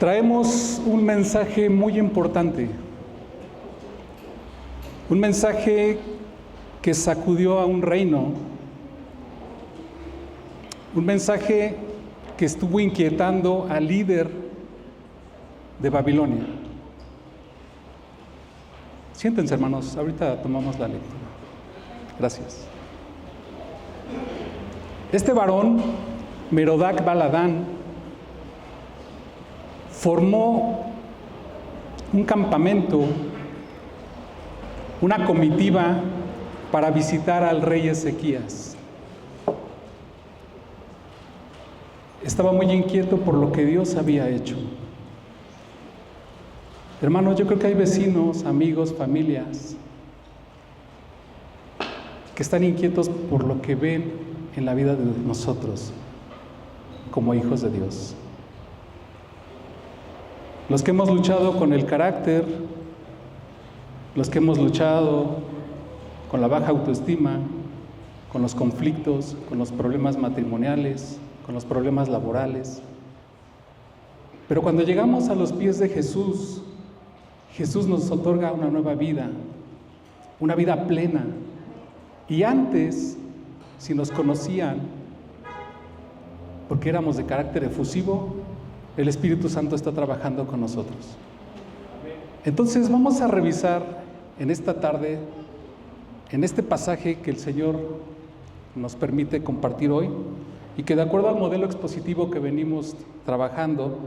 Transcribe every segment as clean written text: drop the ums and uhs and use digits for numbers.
Traemos un mensaje muy importante, un mensaje que sacudió a un reino, un mensaje que estuvo inquietando al líder de Babilonia. Siéntense, hermanos, ahorita tomamos la lectura. Gracias. Este varón, Merodach Baladán, formó un campamento, una comitiva para visitar al rey Ezequías. Estaba muy inquieto por lo que Dios había hecho. Hermanos, yo creo que hay vecinos, amigos, familias que están inquietos por lo que ven en la vida de nosotros como hijos de Dios. Los que hemos luchado con el carácter, los que hemos luchado con la baja autoestima, con los conflictos, con los problemas matrimoniales, con los problemas laborales. Pero cuando llegamos a los pies de Jesús, Jesús nos otorga una nueva vida, una vida plena. Y antes, si nos conocían, porque éramos de carácter efusivo, el Espíritu Santo está trabajando con nosotros. Entonces vamos a revisar en esta tarde, en este pasaje que el Señor nos permite compartir hoy, y que de acuerdo al modelo expositivo que venimos trabajando,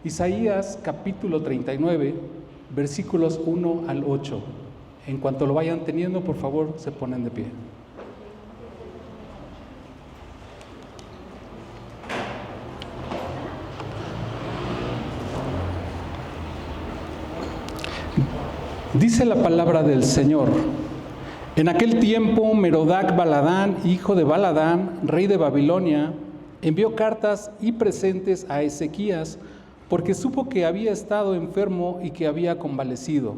Isaías capítulo 39, versículos 1 al 8. En cuanto lo vayan teniendo, por favor, se ponen de pie. Dice la palabra del Señor: en aquel tiempo Merodach Baladán, hijo de Baladán, rey de Babilonia, envió cartas y presentes a Ezequías, porque supo que había estado enfermo y que había convalecido.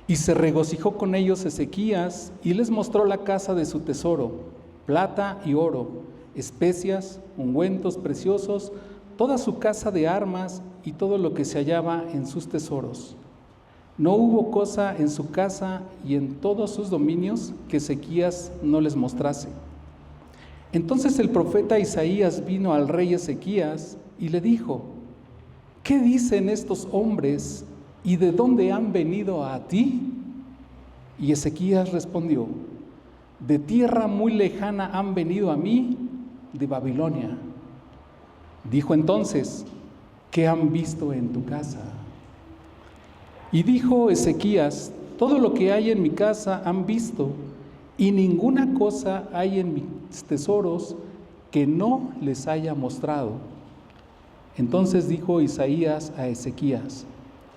Y se regocijó con ellos Ezequías y les mostró la casa de su tesoro, plata y oro, especias, ungüentos preciosos, toda su casa de armas y todo lo que se hallaba en sus tesoros. No hubo cosa en su casa y en todos sus dominios que Ezequías no les mostrase. Entonces el profeta Isaías vino al rey Ezequías y le dijo: ¿qué dicen estos hombres y de dónde han venido a ti? Y Ezequías respondió: de tierra muy lejana han venido a mí, de Babilonia. Dijo entonces: ¿qué han visto en tu casa? Y dijo Ezequías: todo lo que hay en mi casa han visto, y ninguna cosa hay en mis tesoros que no les haya mostrado. Entonces dijo Isaías a Ezequías: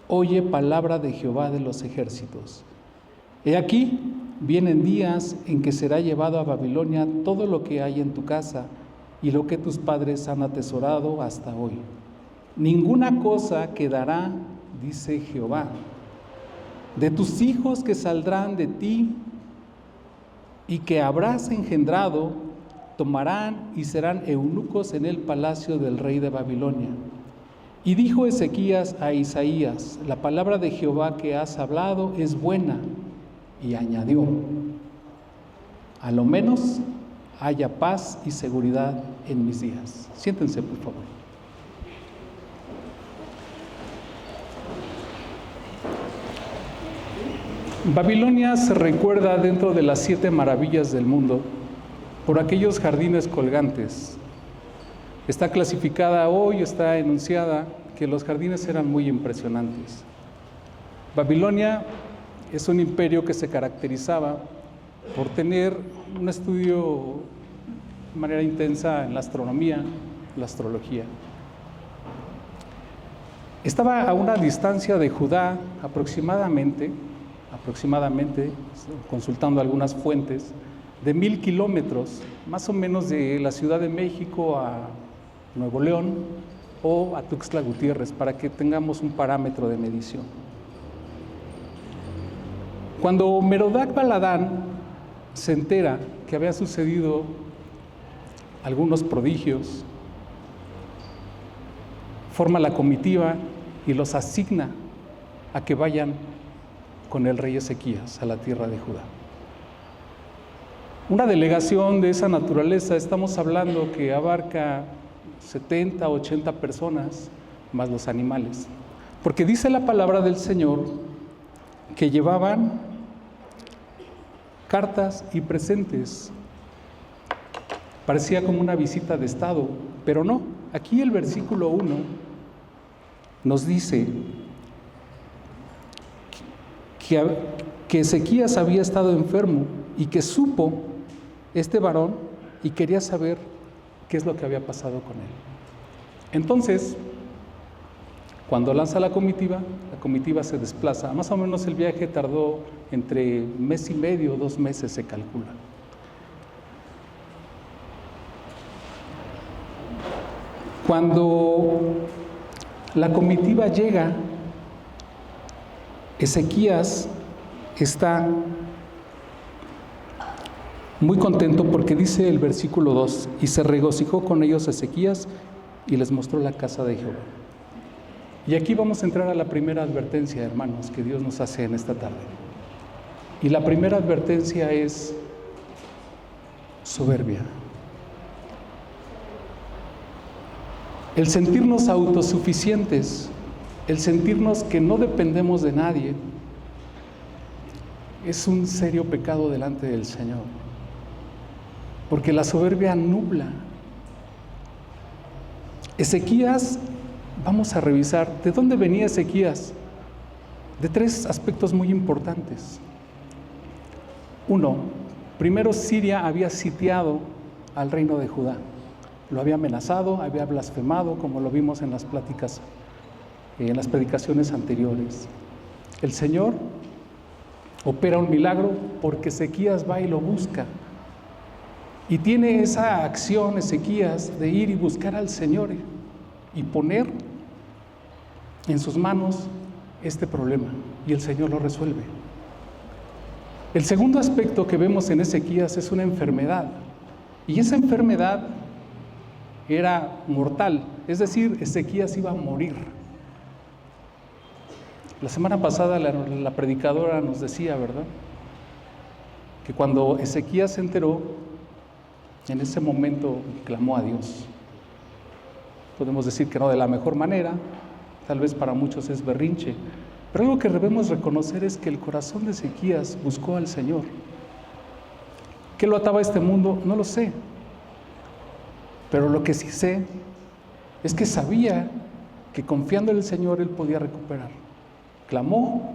oye palabra de Jehová de los ejércitos. He aquí, vienen días en que será llevado a Babilonia todo lo que hay en tu casa y lo que tus padres han atesorado hasta hoy. Ninguna cosa quedará, dice Jehová. De tus hijos que saldrán de ti y que habrás engendrado, tomarán y serán eunucos en el palacio del rey de Babilonia. Y dijo Ezequías a Isaías: la palabra de Jehová que has hablado es buena. Y añadió: a lo menos haya paz y seguridad en mis días. Siéntense, por favor. Babilonia se recuerda dentro de las 7 maravillas del mundo por aquellos jardines colgantes. Está clasificada hoy, está enunciada que los jardines eran muy impresionantes. Babilonia es un imperio que se caracterizaba por tener un estudio de manera intensa en la astronomía, la astrología. Estaba a una distancia de Judá aproximadamente, consultando algunas fuentes, de 1000 kilómetros, más o menos de la Ciudad de México a Nuevo León o a Tuxtla Gutiérrez, para que tengamos un parámetro de medición. Cuando Merodach Baladán se entera que había sucedido algunos prodigios, forma la comitiva y los asigna a que vayan con el rey Ezequías a la tierra de Judá. Una delegación de esa naturaleza, estamos hablando que abarca 70, 80 personas, más los animales. Porque dice la palabra del Señor que llevaban cartas y presentes. Parecía como una visita de Estado, pero no. Aquí el versículo 1 nos dice que Ezequías había estado enfermo y que supo este varón y quería saber qué es lo que había pasado con él. Entonces, cuando lanza la comitiva se desplaza. Más o menos el viaje tardó entre mes y medio, 2 meses se calcula. Cuando la comitiva llega, Ezequías está muy contento porque dice el versículo 2, y se regocijó con ellos Ezequías y les mostró la casa de Jehová. Y aquí vamos a entrar a la primera advertencia, hermanos, que Dios nos hace en esta tarde. Y la primera advertencia es soberbia. El sentirnos autosuficientes, el sentirnos que no dependemos de nadie, es un serio pecado delante del Señor. Porque la soberbia nubla. Ezequías, vamos a revisar de dónde venía Ezequías. De 3 aspectos muy importantes. 1, primero Siria había sitiado al reino de Judá. Lo había amenazado, había blasfemado, como lo vimos en las pláticas, en las predicaciones anteriores. El Señor opera un milagro porque Ezequías va y lo busca. Y tiene esa acción Ezequías de ir y buscar al Señor y poner en sus manos este problema, y el Señor lo resuelve. El segundo aspecto que vemos en Ezequías es una enfermedad, y esa enfermedad era mortal, es decir, Ezequías iba a morir. La semana pasada la predicadora nos decía, ¿verdad?, que cuando Ezequías se enteró, en ese momento clamó a Dios. Podemos decir que no de la mejor manera, tal vez para muchos es berrinche, pero algo que debemos reconocer es que el corazón de Ezequías buscó al Señor. ¿Qué lo ataba a este mundo? No lo sé, pero lo que sí sé es que sabía que confiando en el Señor él podía recuperar. Clamó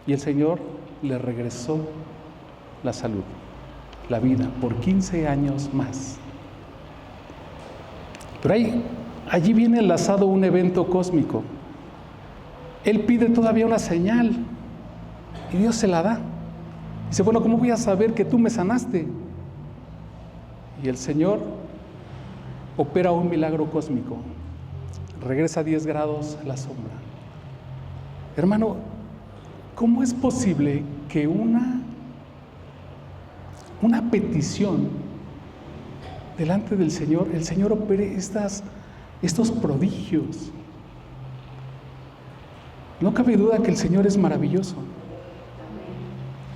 y el Señor le regresó la salud, la vida, por 15 años más. Pero allí viene enlazado un evento cósmico. Él pide todavía una señal y Dios se la da. Dice, bueno, ¿cómo voy a saber que tú me sanaste? Y el Señor opera un milagro cósmico. Regresa a 10 grados la sombra. Hermano, ¿cómo es posible que una petición delante del Señor, el Señor opere estos prodigios? No cabe duda que el Señor es maravilloso.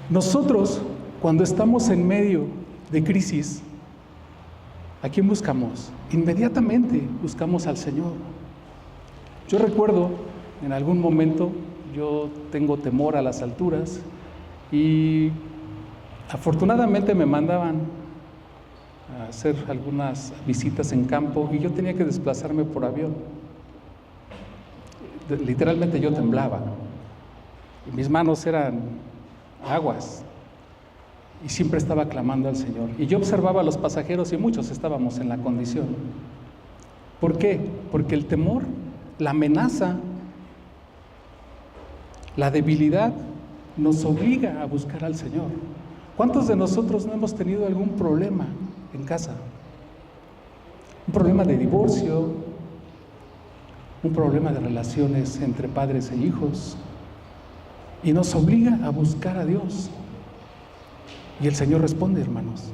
Nosotros, cuando estamos en medio de crisis, ¿a quién buscamos? Inmediatamente buscamos al Señor. Yo recuerdo, en algún momento, yo tengo temor a las alturas y afortunadamente me mandaban a hacer algunas visitas en campo y yo tenía que desplazarme por avión. Literalmente yo temblaba. Mis manos eran aguas y siempre estaba clamando al Señor. Y yo observaba a los pasajeros y muchos estábamos en la condición. ¿Por qué? Porque el temor, la amenaza, la debilidad nos obliga a buscar al Señor. ¿Cuántos de nosotros no hemos tenido algún problema en casa? Un problema de divorcio, un problema de relaciones entre padres e hijos, y nos obliga a buscar a Dios. Y el Señor responde, hermanos.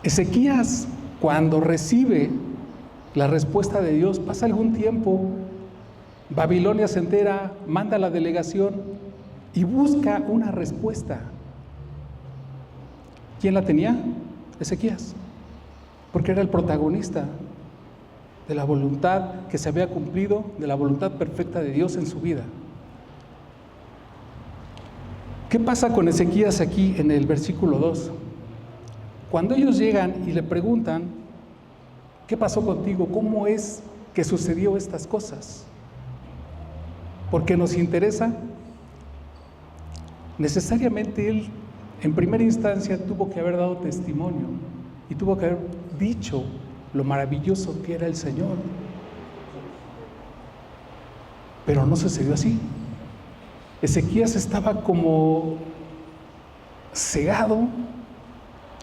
Ezequías, cuando recibe la respuesta de Dios. Pasa algún tiempo, Babilonia se entera, manda a la delegación y busca una respuesta. ¿Quién la tenía? Ezequías, porque era el protagonista de la voluntad que se había cumplido, de la voluntad perfecta de Dios en su vida. ¿Qué pasa con Ezequías aquí en el versículo 2? Cuando ellos llegan y le preguntan, ¿qué pasó contigo? ¿Cómo es que sucedió estas cosas? Porque nos interesa. Necesariamente él, en primera instancia, tuvo que haber dado testimonio y tuvo que haber dicho lo maravilloso que era el Señor. Pero no sucedió así. Ezequías estaba como cegado,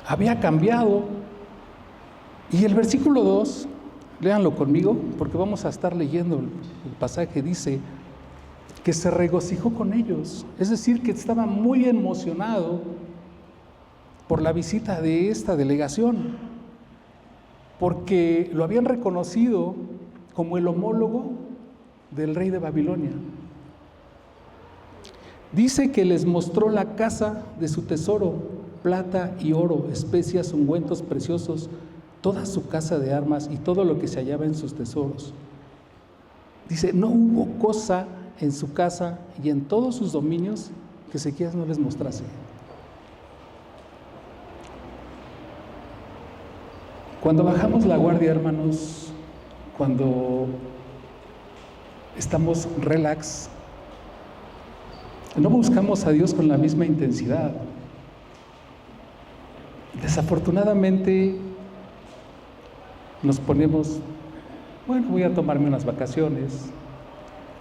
había cambiado. Y el versículo 2, léanlo conmigo, porque vamos a estar leyendo el pasaje, dice que se regocijó con ellos, es decir, que estaba muy emocionado por la visita de esta delegación, porque lo habían reconocido como el homólogo del rey de Babilonia. Dice que les mostró la casa de su tesoro, plata y oro, especias, ungüentos preciosos, toda su casa de armas y todo lo que se hallaba en sus tesoros. Dice, no hubo cosa en su casa y en todos sus dominios que Ezequías no les mostrase. Cuando bajamos la guardia, hermanos, cuando estamos relax, no buscamos a Dios con la misma intensidad. Desafortunadamente nos ponemos, bueno, voy a tomarme unas vacaciones.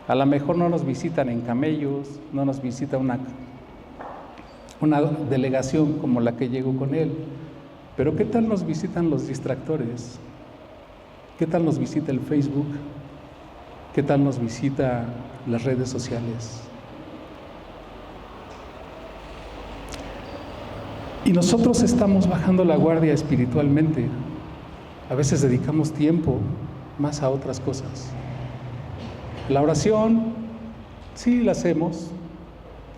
A lo mejor no nos visitan en camellos, no nos visita una delegación como la que llegó con él. Pero ¿qué tal nos visitan los distractores? ¿Qué tal nos visita el Facebook? ¿Qué tal nos visita las redes sociales? Y nosotros estamos bajando la guardia espiritualmente. A veces dedicamos tiempo más a otras cosas. La oración, sí la hacemos.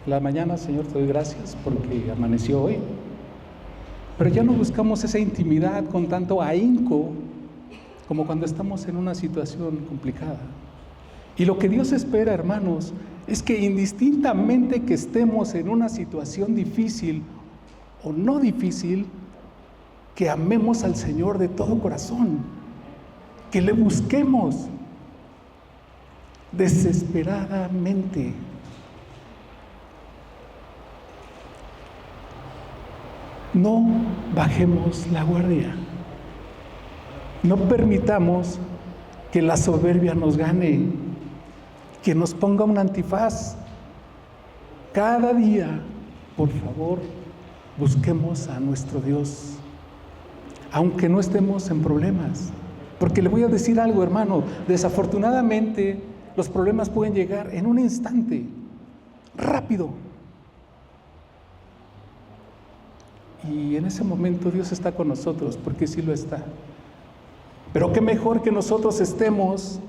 La mañana, Señor, te doy gracias porque amaneció hoy. Pero ya no buscamos esa intimidad con tanto ahínco como cuando estamos en una situación complicada. Y lo que Dios espera, hermanos, es que indistintamente que estemos en una situación difícil o no difícil, que amemos al Señor de todo corazón, que le busquemos desesperadamente. No bajemos la guardia. No permitamos que la soberbia nos gane, que nos ponga un antifaz. Cada día, por favor, busquemos a nuestro Dios, aunque no estemos en problemas. Porque le voy a decir algo, hermano, desafortunadamente los problemas pueden llegar en un instante, rápido. Y en ese momento Dios está con nosotros, porque sí lo está. Pero qué mejor que nosotros estemos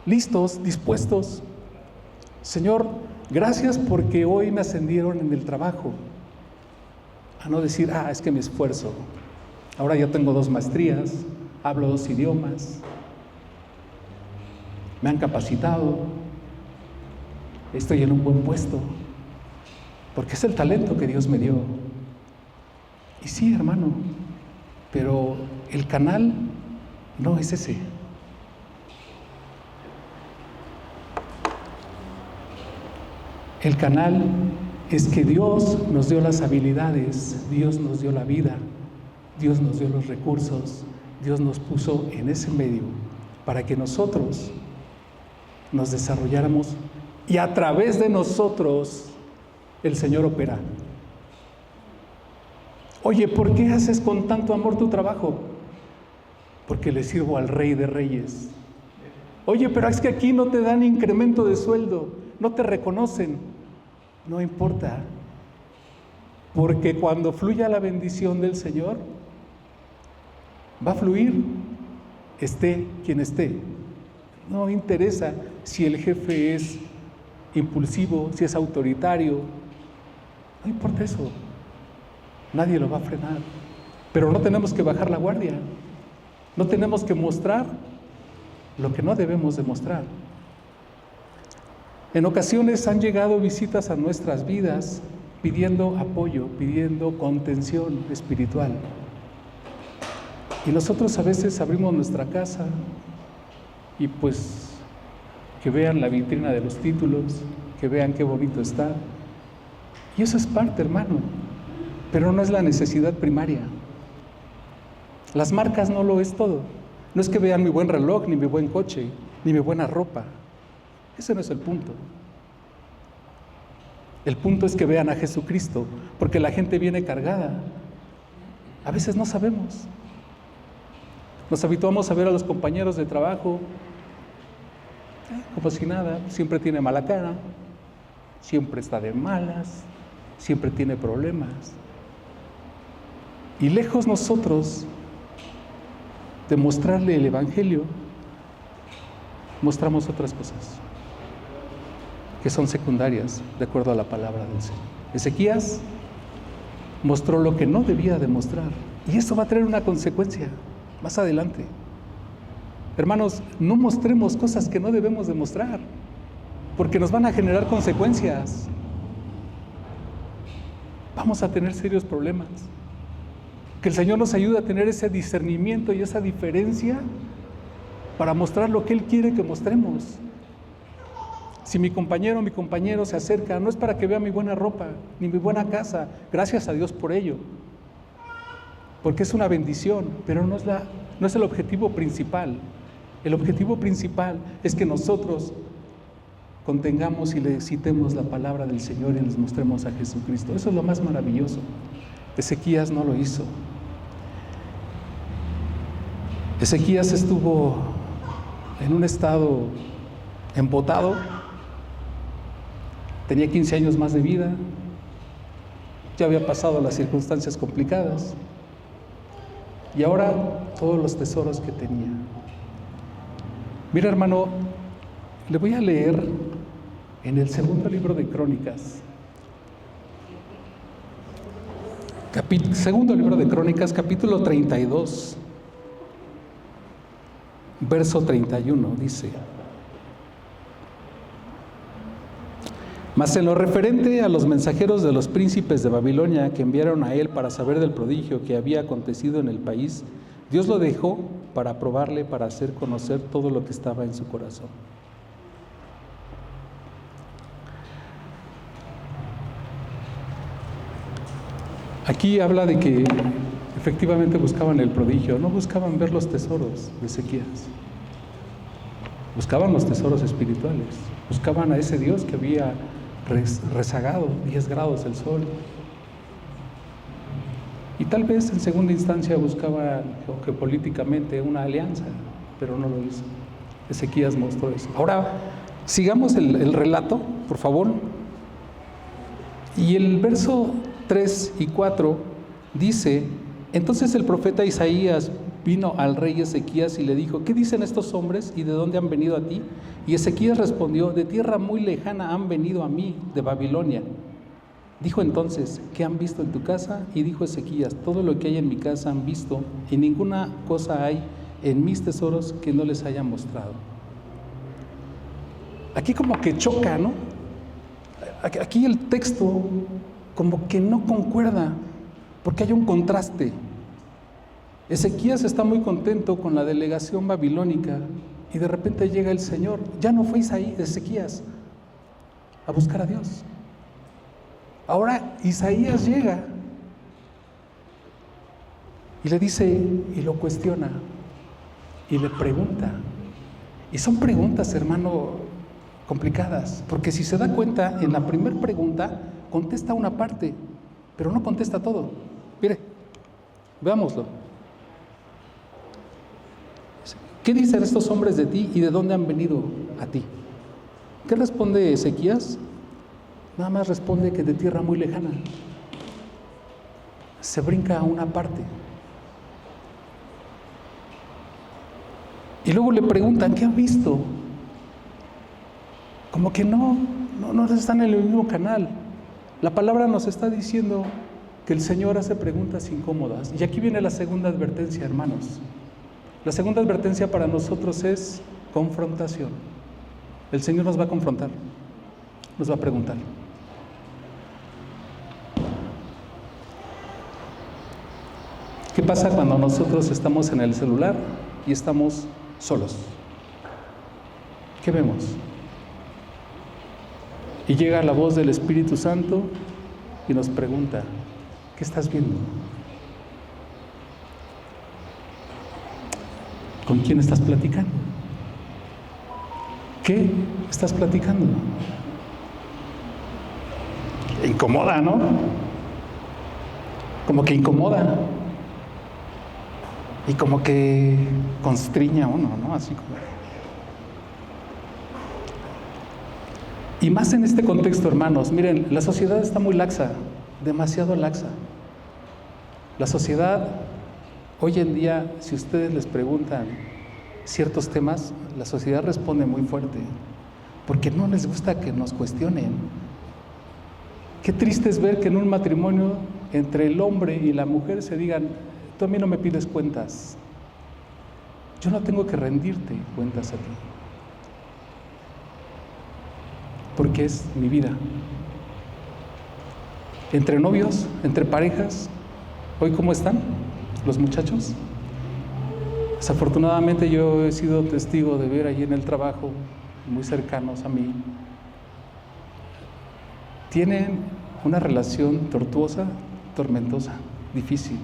listos, dispuestos. Señor, gracias porque hoy me ascendieron en el trabajo. A no decir, es que me esfuerzo. Ahora ya tengo 2 maestrías, hablo 2 idiomas, me han capacitado, estoy en un buen puesto, porque es el talento que Dios me dio. Y sí, hermano, pero el canal no es ese. El canal es que Dios nos dio las habilidades, Dios nos dio la vida, Dios nos dio los recursos, Dios nos puso en ese medio para que nosotros nos desarrolláramos y a través de nosotros el Señor opera. Oye, ¿por qué haces con tanto amor tu trabajo? Porque le sirvo al Rey de Reyes. Oye, pero es que aquí no te dan incremento de sueldo, no te reconocen. No importa, porque cuando fluya la bendición del Señor, va a fluir esté quien esté. No interesa si el jefe es impulsivo, si es autoritario. No importa eso. Nadie lo va a frenar. Pero no tenemos que bajar la guardia. No tenemos que mostrar lo que no debemos de mostrar. En ocasiones han llegado visitas a nuestras vidas pidiendo apoyo, pidiendo contención espiritual. Y nosotros a veces abrimos nuestra casa y pues que vean la vitrina de los títulos, que vean qué bonito está. Y eso es parte, hermano, pero no es la necesidad primaria. Las marcas no lo es todo. No es que vean mi buen reloj, ni mi buen coche, ni mi buena ropa. Ese no es el punto. El punto es que vean a Jesucristo, porque la gente viene cargada. A veces no sabemos. Nos habituamos a ver a los compañeros de trabajo como si nada, siempre tiene mala cara, siempre está de malas, siempre tiene problemas. Y lejos nosotros de mostrarle el Evangelio, mostramos otras cosas que son secundarias de acuerdo a la palabra del Señor. Ezequías mostró lo que no debía demostrar, y esto va a traer una consecuencia más adelante. Hermanos, no mostremos cosas que no debemos demostrar, porque nos van a generar consecuencias. Vamos a tener serios problemas. Que el Señor nos ayude a tener ese discernimiento y esa diferencia para mostrar lo que Él quiere que mostremos. Si mi compañero se acerca, no es para que vea mi buena ropa, ni mi buena casa, gracias a Dios por ello, porque es una bendición, pero no es el objetivo principal. El objetivo principal es que nosotros contengamos y le citemos la palabra del Señor y les mostremos a Jesucristo. Eso es lo más maravilloso. Ezequías no lo hizo. Ezequías estuvo en un estado embotado, tenía 15 años más de vida, ya había pasado las circunstancias complicadas y ahora todos los tesoros que tenía. Mira, hermano, le voy a leer en el segundo libro de Crónicas, segundo libro de Crónicas, capítulo 32, verso 31, dice: Mas en lo referente a los mensajeros de los príncipes de Babilonia que enviaron a él para saber del prodigio que había acontecido en el país, Dios lo dejó para probarle, para hacer conocer todo lo que estaba en su corazón. Aquí habla de que efectivamente buscaban el prodigio, no buscaban ver los tesoros de Ezequías. Buscaban los tesoros espirituales, buscaban a ese Dios que había rezagado 10 grados el sol. Y tal vez en segunda instancia buscaban geopolíticamente una alianza, pero no lo hizo. Ezequías mostró eso. Ahora, sigamos el relato, por favor. Y el verso 3 y 4 dice: Entonces el profeta Isaías vino al rey Ezequías y le dijo: ¿Qué dicen estos hombres y de dónde han venido a ti? Y Ezequías respondió: De tierra muy lejana han venido a mí, de Babilonia. Dijo entonces: ¿Qué han visto en tu casa? Y dijo Ezequías: Todo lo que hay en mi casa han visto, y ninguna cosa hay en mis tesoros que no les haya mostrado. Aquí como que choca, ¿no? Aquí el texto como que no concuerda, porque hay un contraste. Ezequías está muy contento con la delegación babilónica y de repente llega el Señor. Ya no fue Ezequías a buscar a Dios. Ahora Isaías llega y le dice y lo cuestiona y le pregunta. Y son preguntas, hermano, complicadas, porque si se da cuenta, en la primera pregunta contesta una parte, pero no contesta todo. Mire, veámoslo. ¿Qué dicen estos hombres de ti y de dónde han venido a ti? ¿Qué responde Ezequías? Nada más responde que de tierra muy lejana. Se brinca a una parte. Y luego le preguntan, ¿qué ha visto? Como que no están en el mismo canal. La palabra nos está diciendo que el Señor hace preguntas incómodas. Y aquí viene la segunda advertencia, hermanos. La segunda advertencia para nosotros es confrontación. El Señor nos va a confrontar, nos va a preguntar. ¿Qué pasa cuando nosotros estamos en el celular y estamos solos? ¿Qué vemos? Y llega la voz del Espíritu Santo y nos pregunta, ¿qué estás viendo? ¿Con quién estás platicando? ¿Qué estás platicando? Incomoda, ¿no? Como que incomoda. Y como que constriña a uno, ¿no? Así como... Y más en este contexto, hermanos. Miren, la sociedad está muy laxa, demasiado laxa. La sociedad, hoy en día, si ustedes les preguntan ciertos temas, la sociedad responde muy fuerte, porque no les gusta que nos cuestionen. Qué triste es ver que en un matrimonio entre el hombre y la mujer se digan, tú a mí no me pides cuentas, yo no tengo que rendirte cuentas a ti, porque es mi vida. Entre novios, entre parejas, ¿hoy cómo están los muchachos? Desafortunadamente yo he sido testigo de ver allí en el trabajo, muy cercanos a mí, tienen una relación tortuosa, tormentosa, difícil.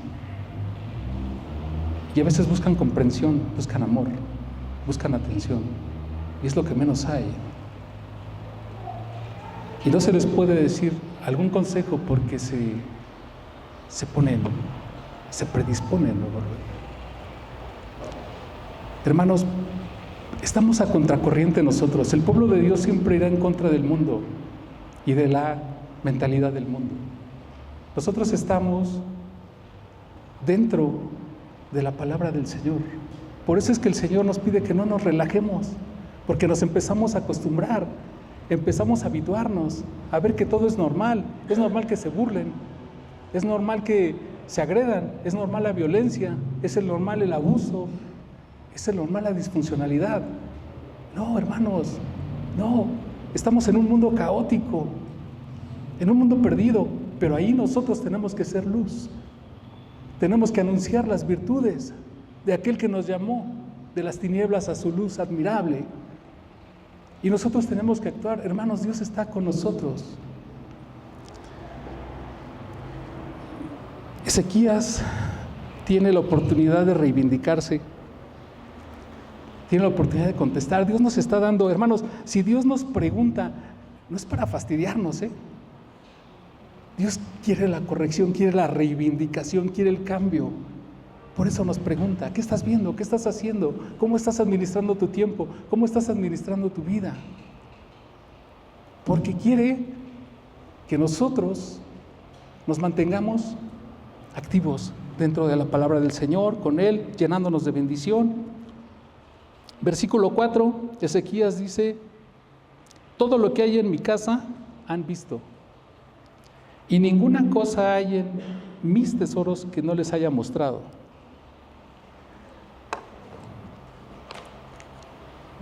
Y a veces buscan comprensión, buscan amor, buscan atención. Y es lo que menos hay. Y no se les puede decir algún consejo porque se predisponen. Hermanos, estamos a contracorriente nosotros. El pueblo de Dios siempre irá en contra del mundo y de la mentalidad del mundo. Nosotros estamos dentro de la palabra del Señor. Por eso es que el Señor nos pide que no nos relajemos, porque nos empezamos a acostumbrar, empezamos a habituarnos, a ver que todo es normal que se burlen, es normal que se agredan, es normal la violencia, es el normal el abuso, es el normal la disfuncionalidad. No, hermanos, no, estamos en un mundo caótico, en un mundo perdido, pero ahí nosotros tenemos que ser luz. Tenemos que anunciar las virtudes de aquel que nos llamó de las tinieblas a su luz admirable. Y nosotros tenemos que actuar. Hermanos, Dios está con nosotros. Ezequías tiene la oportunidad de reivindicarse. Tiene la oportunidad de contestar. Dios nos está dando, hermanos, si Dios nos pregunta, no es para fastidiarnos, Dios quiere la corrección, quiere la reivindicación, quiere el cambio. Por eso nos pregunta, ¿qué estás viendo? ¿Qué estás haciendo? ¿Cómo estás administrando tu tiempo? ¿Cómo estás administrando tu vida? Porque quiere que nosotros nos mantengamos activos dentro de la palabra del Señor, con Él, llenándonos de bendición. Versículo 4, Ezequías dice, todo lo que hay en mi casa han visto, y ninguna cosa hay en mis tesoros que no les haya mostrado.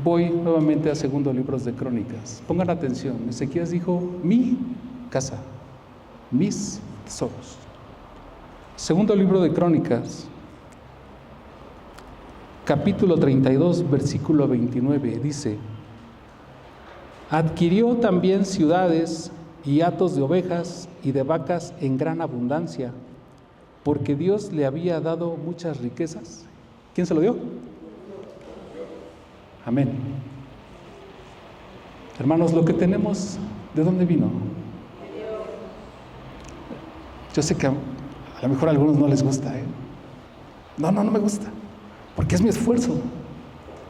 Voy nuevamente a segundo libros de Crónicas. Pongan atención, Ezequías dijo, mi casa, mis tesoros. Segundo libro de Crónicas, capítulo 32, versículo 29, dice, adquirió también ciudades y hatos de ovejas y de vacas en gran abundancia, porque Dios le había dado muchas riquezas. ¿Quién se lo dio? Amén. Hermanos, lo que tenemos, ¿de dónde vino? Yo sé que a lo mejor a algunos no les gusta, No me gusta, porque es mi esfuerzo,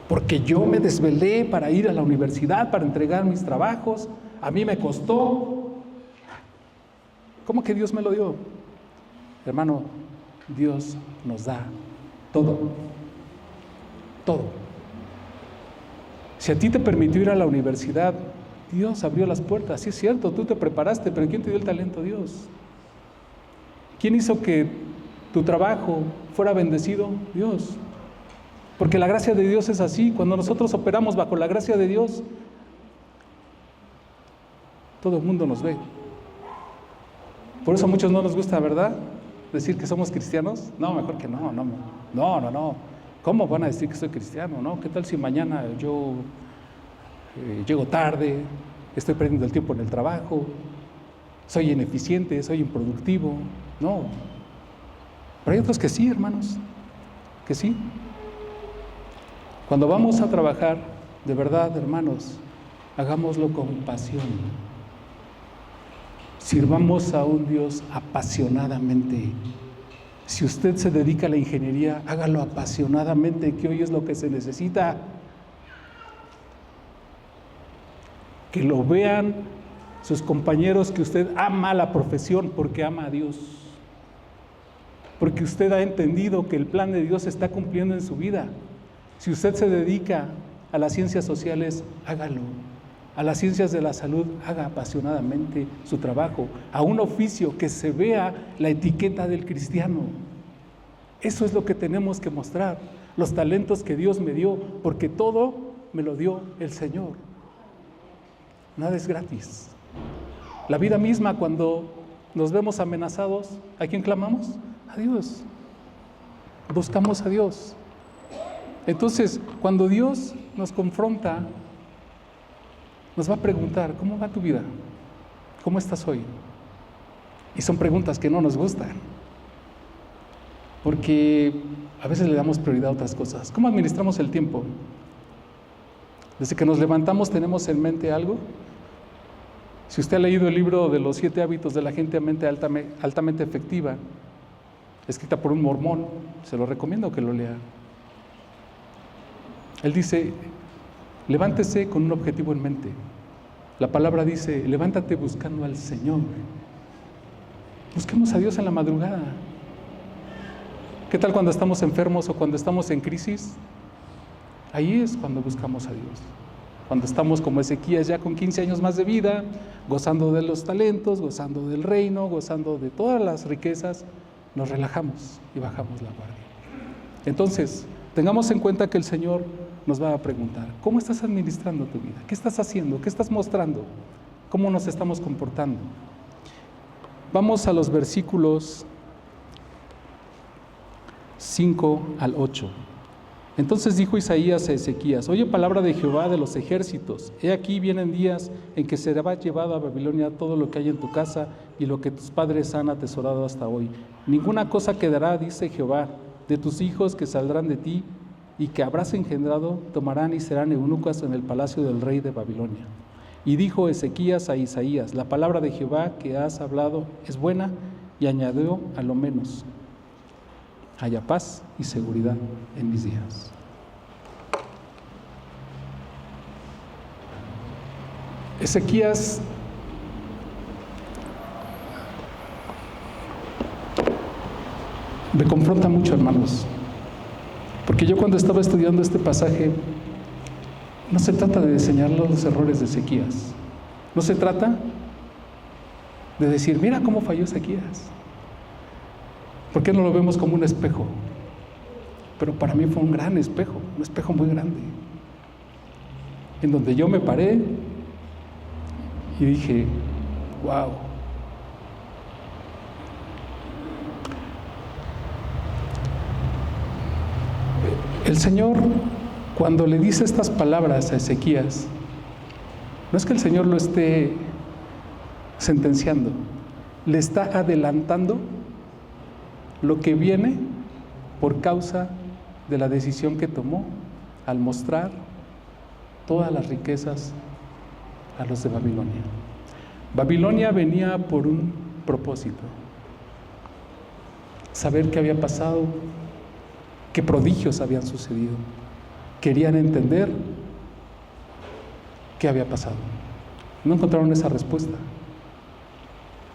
porque yo me desvelé para ir a la universidad, para entregar mis trabajos, a mí me costó. ¿Cómo que Dios me lo dio? Hermano, Dios nos da todo, todo. Si a ti te permitió ir a la universidad, Dios abrió las puertas. Sí es cierto, tú te preparaste, pero ¿quién te dio el talento? Dios. ¿Quién hizo que tu trabajo fuera bendecido? Dios. Porque la gracia de Dios es así. Cuando nosotros operamos bajo la gracia de Dios, todo el mundo nos ve. Por eso a muchos no nos gusta, ¿verdad?, decir que somos cristianos. No, mejor que no. ¿Cómo van a decir que soy cristiano? ¿No? ¿Qué tal si mañana yo llego tarde, estoy perdiendo el tiempo en el trabajo, soy ineficiente, soy improductivo? No. Pero hay otros que sí, hermanos, que sí. Cuando vamos a trabajar, de verdad, hermanos, hagámoslo con pasión. Sirvamos a un Dios apasionadamente. Si usted se dedica a la ingeniería, hágalo apasionadamente, que hoy es lo que se necesita. Que lo vean sus compañeros, que usted ama la profesión porque ama a Dios. Porque usted ha entendido que el plan de Dios se está cumpliendo en su vida. Si usted se dedica a las ciencias sociales, hágalo. A las ciencias de la salud, haga apasionadamente su trabajo. A un oficio, que se vea la etiqueta del cristiano. Eso es lo que tenemos que mostrar. Los talentos que Dios me dio, porque todo me lo dio el Señor. Nada es gratis. La vida misma, cuando nos vemos amenazados, ¿a quién clamamos? A Dios. Buscamos a Dios. Entonces, cuando Dios nos confronta, nos va a preguntar: ¿cómo va tu vida? ¿Cómo estás hoy? Y son preguntas que no nos gustan, porque a veces le damos prioridad a otras cosas. ¿Cómo administramos el tiempo? Desde que nos levantamos, ¿tenemos en mente algo? Si usted ha leído el libro de los 7 hábitos de la gente altamente efectiva, escrita por un mormón, se lo recomiendo que lo lea. Él dice: levántese con un objetivo en mente. La palabra dice: levántate buscando al Señor. Busquemos a Dios en la madrugada. ¿Qué tal cuando estamos enfermos o cuando estamos en crisis? Ahí es cuando buscamos a Dios. Cuando estamos como Ezequías, ya con 15 años más de vida, gozando de los talentos, gozando del reino, gozando de todas las riquezas, nos relajamos y bajamos la guardia. Entonces, tengamos en cuenta que el Señor nos va a preguntar: ¿cómo estás administrando tu vida? ¿Qué estás haciendo? ¿Qué estás mostrando? ¿Cómo nos estamos comportando? Vamos a los versículos 5 al 8. Entonces dijo Isaías a Ezequías: oye palabra de Jehová de los ejércitos, he aquí vienen días en que será llevado a Babilonia todo lo que hay en tu casa y lo que tus padres han atesorado hasta hoy. Ninguna cosa quedará, dice Jehová, de tus hijos que saldrán de ti y que habrás engendrado, tomarán y serán eunucos en el palacio del rey de Babilonia. Y dijo Ezequías a Isaías: la palabra de Jehová que has hablado es buena, y añadió: a lo menos haya paz y seguridad en mis días. Ezequías me confronta mucho, hermanos, porque yo cuando estaba estudiando este pasaje, no se trata de señalar los errores de Ezequías, no se trata de decir: mira cómo falló Ezequías. ¿Por qué no lo vemos como un espejo? Pero para mí fue un gran espejo, un espejo muy grande, en donde yo me paré y dije: wow. El Señor, cuando le dice estas palabras a Ezequías, no es que el Señor lo esté sentenciando, le está adelantando lo que viene por causa de la decisión que tomó al mostrar todas las riquezas a los de Babilonia. Babilonia venía por un propósito: saber qué había pasado, qué prodigios habían sucedido. Querían entender qué había pasado. No encontraron esa respuesta.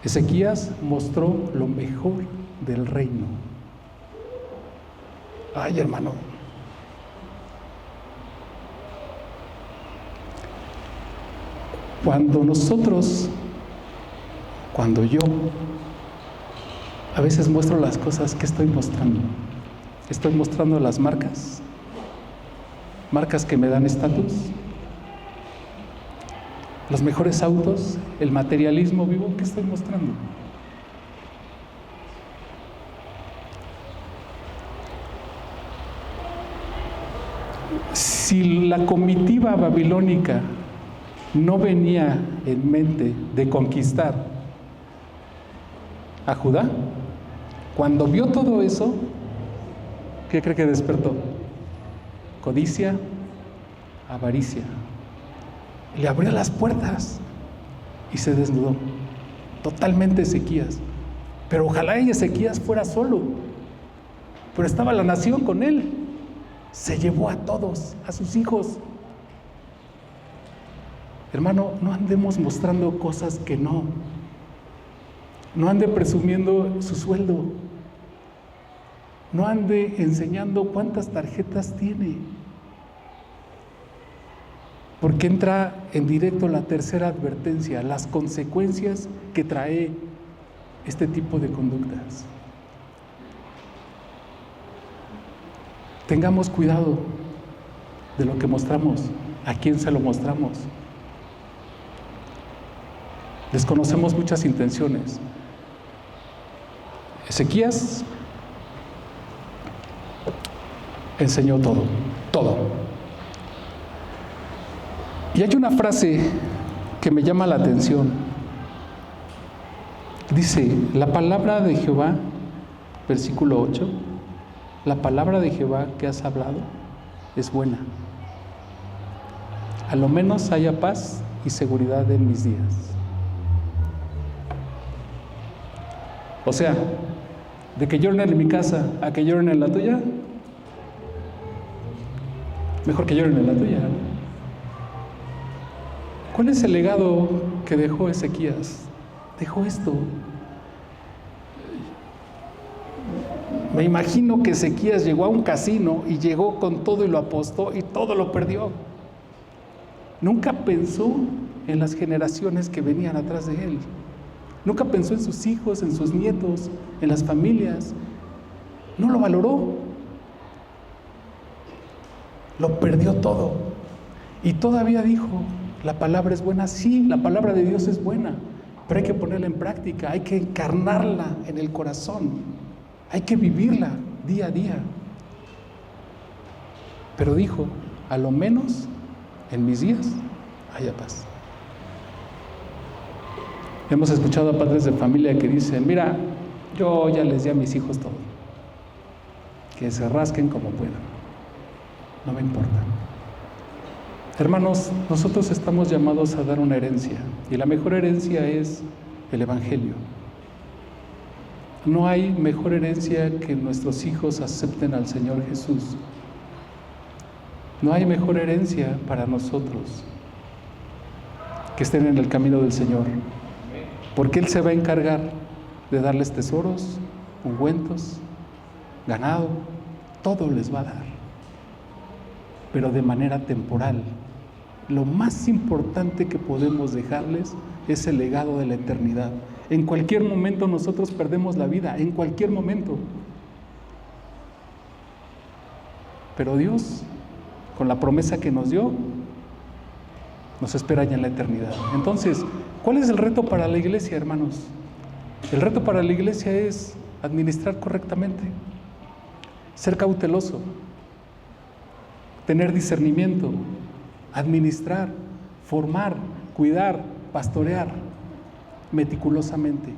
Ezequías mostró lo mejor del reino. Ay, hermano, Cuando yo a veces muestro las cosas, ¿qué estoy mostrando? ¿Estoy mostrando las marcas? ¿Marcas que me dan estatus? ¿Los mejores autos? ¿El materialismo vivo? ¿Qué estoy mostrando? Si la comitiva babilónica no venía en mente de conquistar a Judá, cuando vio todo eso, ¿qué cree que despertó? Codicia, avaricia. Le abrió las puertas y se desnudó. Totalmente Ezequías. Pero ojalá Ezequías fuera solo. Pero estaba la nación con él. Se llevó a todos, a sus hijos. Hermano, no andemos mostrando cosas que no. No ande presumiendo su sueldo. No ande enseñando cuántas tarjetas tiene. Porque entra en directo la tercera advertencia, las consecuencias que trae este tipo de conductas. Tengamos cuidado de lo que mostramos, a quién se lo mostramos. Desconocemos muchas intenciones. Ezequías enseñó todo. Y hay una frase que me llama la atención. Dice, la palabra de Jehová, versículo 8, la palabra de Jehová que has hablado es buena. A lo menos haya paz y seguridad en mis días. O sea, de que lloren en mi casa a que lloren en la tuya, mejor que lloren en la tuya, ¿no? ¿Cuál es el legado que dejó Ezequías? Dejó esto. Me imagino que Ezequías llegó a un casino y llegó con todo y lo apostó y todo lo perdió. Nunca pensó en las generaciones que venían atrás de él. Nunca pensó en sus hijos, en sus nietos, en las familias. No lo valoró. Lo perdió todo. Y todavía dijo, la palabra es buena. Sí, la palabra de Dios es buena, pero hay que ponerla en práctica, hay que encarnarla en el corazón, hay que vivirla día a día. Pero dijo, a lo menos en mis días haya paz. Hemos escuchado a padres de familia que dicen, mira, yo ya les di a mis hijos todo, que se rasquen como puedan, no me importa. Hermanos, nosotros estamos llamados a dar una herencia, y la mejor herencia es el Evangelio. No hay mejor herencia que nuestros hijos acepten al Señor Jesús. No hay mejor herencia para nosotros que estén en el camino del Señor, porque Él se va a encargar de darles tesoros, ungüentos, ganado, todo les va a dar, pero de manera temporal. Lo más importante que podemos dejarles es el legado de la eternidad. En cualquier momento nosotros perdemos la vida, en cualquier momento. Pero Dios, con la promesa que nos dio, nos espera ya en la eternidad. Entonces, ¿cuál es el reto para la iglesia, hermanos? El reto para la iglesia es administrar correctamente, ser cauteloso, tener discernimiento, administrar, formar, cuidar, pastorear meticulosamente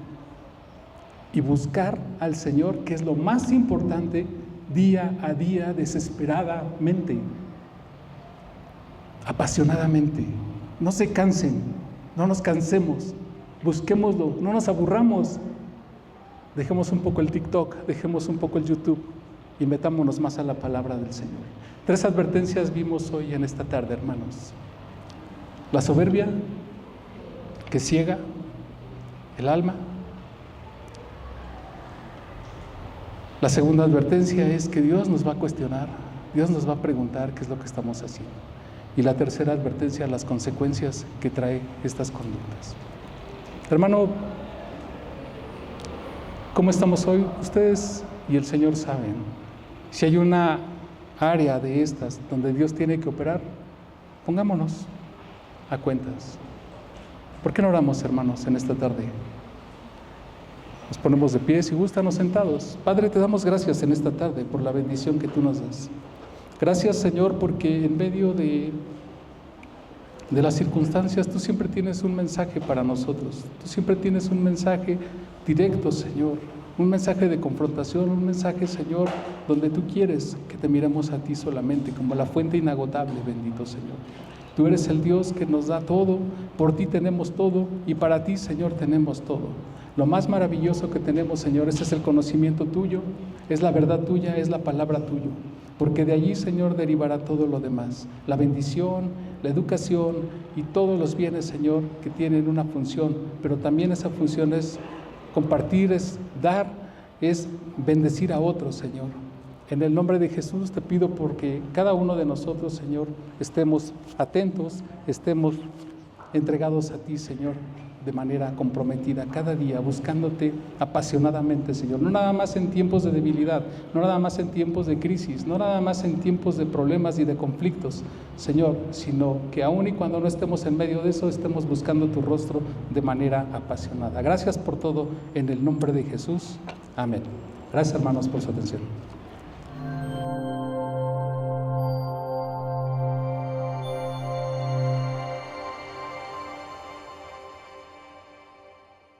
y buscar al Señor, que es lo más importante, día a día, desesperadamente, apasionadamente. No se cansen, no nos cansemos, busquémoslo, no nos aburramos. Dejemos un poco el TikTok, dejemos un poco el YouTube y metámonos más a la palabra del Señor. 3 advertencias vimos hoy en esta tarde, hermanos. La soberbia que ciega el alma. La segunda advertencia es que Dios nos va a cuestionar, Dios nos va a preguntar qué es lo que estamos haciendo. Y la tercera advertencia, las consecuencias que trae estas conductas. Hermano, ¿cómo estamos hoy? Ustedes y el Señor saben. Si hay una área de estas donde Dios tiene que operar, pongámonos a cuentas. ¿Por qué no oramos, hermanos, en esta tarde? Nos ponemos de pie, si gustan, sentados. Padre, te damos gracias en esta tarde por la bendición que tú nos das. Gracias, Señor, porque en medio de las circunstancias tú siempre tienes un mensaje para nosotros. Tú siempre tienes un mensaje directo, Señor. Un mensaje de confrontación, un mensaje, Señor, donde tú quieres que te miremos a ti solamente como la fuente inagotable, bendito Señor. Tú eres el Dios que nos da todo, por ti tenemos todo y para ti, Señor, tenemos todo. Lo más maravilloso que tenemos, Señor, ese es el conocimiento tuyo, es la verdad tuya, es la palabra tuya. Porque de allí, Señor, derivará todo lo demás. La bendición, la educación y todos los bienes, Señor, que tienen una función. Pero también esa función es compartir, es dar, es bendecir a otros, Señor. En el nombre de Jesús te pido porque cada uno de nosotros, Señor, estemos atentos, estemos entregados a ti, Señor, de manera comprometida, cada día, buscándote apasionadamente, Señor. No nada más en tiempos de debilidad, no nada más en tiempos de crisis, no nada más en tiempos de problemas y de conflictos, Señor, sino que aún y cuando no estemos en medio de eso, estemos buscando tu rostro de manera apasionada. Gracias por todo, en el nombre de Jesús. Amén. Gracias, hermanos, por su atención.